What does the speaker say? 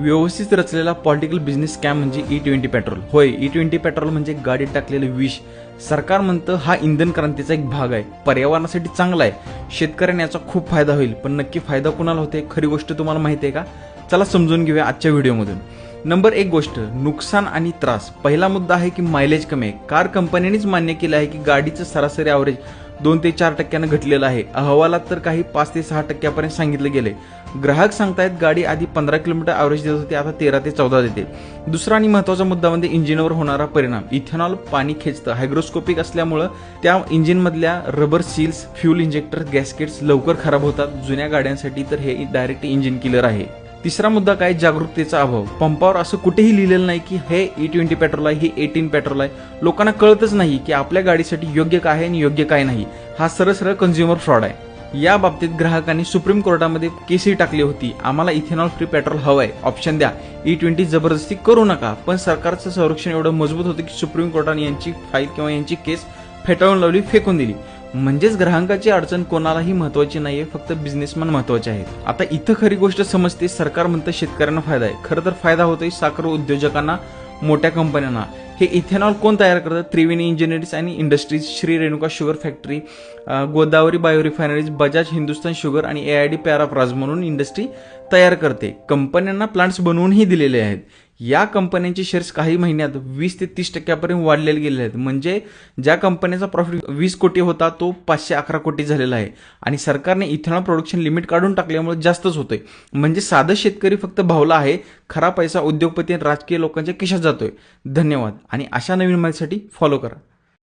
व्यवस्थित रचलेला political business scam म्हणजे E20 पेट्रोल. होय, E20 पेट्रोल म्हणजे गाडीत टाकलेलं विष. सरकार म्हणतं हा इंधन क्रांतीचा एक भाग आहे, पर्यावरणासाठी चांगला आहे, शेतकऱ्यांना याचा खूप फायदा होईल. पण नक्की फायदा कुणाला होते, खरी गोष्ट तुम्हाला माहिती आहे का? चला समजून घेऊया आजच्या व्हिडिओमधून. नंबर एक गोष्ट, नुकसान आणि त्रास. पहिला मुद्दा आहे की मायलेज कमी आहे. कार कंपन्यांनीच मान्य केलं आहे की गाडीचं सरासरी ॲव्हरेज 2 ते 4% घटलेलं आहे. अहवालात तर काही 5 ते 6% सांगितलं गेले. ग्राहक सांगतायत गाडी आधी 15 किलोमीटर ॲव्हरेज देत होती, आता 13 ते 14 देते. दुसरा आणि महत्त्वाचा मुद्दा म्हणजे इंजिनवर होणारा परिणाम. इथेनॉल पाणी खेचतं, हायग्रोस्कोपिक असल्यामुळं त्या इंजिनमधल्या rubber seals, fuel injector, gaskets लवकर खराब होतात. जुन्या गाड्यांसाठी तर हे डायरेक्ट इंजिन किलर आहे. तिसरा मुद्दा काय, जागरूकतेचा अभाव. पंपावर असं कुठेही लिहिलेलं नाही की हे E20 पेट्रोल आहे, हे 18 पेट्रोल आहे. लोकांना कळतच नाही की आपल्या गाडीसाठी योग्य काय आहे आणि योग्य काय नाही. हा सरळ कंझ्युमर फ्रॉड आहे. या बाबतीत ग्राहकांनी सुप्रीम कोर्टामध्ये केसही टाकली होती. आम्हाला इथेनॉल फ्री पेट्रोल हवंय, ऑप्शन द्या, E20 जबरदस्ती करू नका. पण सरकारचं संरक्षण एवढं मजबूत होतं की सुप्रीम कोर्टाने यांची फाईल किंवा यांची केस फेटाळून लावली, फेकून दिली. म्हणजेच ग्राहकाची अडचण कोणालाही महत्वाची नाहीये, फक्त बिझनेसमॅन महत्वाचे आहेत. आता इथं खरी गोष्ट समजते. सरकार म्हणतं शेतकऱ्यांना फायदा आहे, खरं तर फायदा होतोय साखर उद्योजकांना, मोठ्या कंपन्यांना. हे इथेनॉल कोण तयार करतं? त्रिवेणी इंजिनिअरिंग्स आणि industries, Shri Renuka sugar factory, Godavari bio refineries, Bajaj Hindustan sugar आणि AID पॅराफ्राज म्हणून इंडस्ट्री तयार करते. कंपन्यांना प्लांट्स बनवूनही दिलेले आहेत. या कंपन्यांचे शेअर्स काही महिन्यात 20 ते 30% वाढलेले गेले आहेत. म्हणजे ज्या कंपन्याचा प्रॉफिट 20 कोटी होता तो 511 कोटी झालेला आहे. आणि सरकारने इथेनॉल प्रोडक्शन लिमिट काढून टाकल्यामुळे जास्तच होतोय. म्हणजे साधा शेतकरी फक्त भावला आहे, खरा पैसा उद्योगपती आणि राजकीय लोकांच्या खिशात जातोय. धन्यवाद आणि अशा नवीन माहितीसाठी फॉलो करा.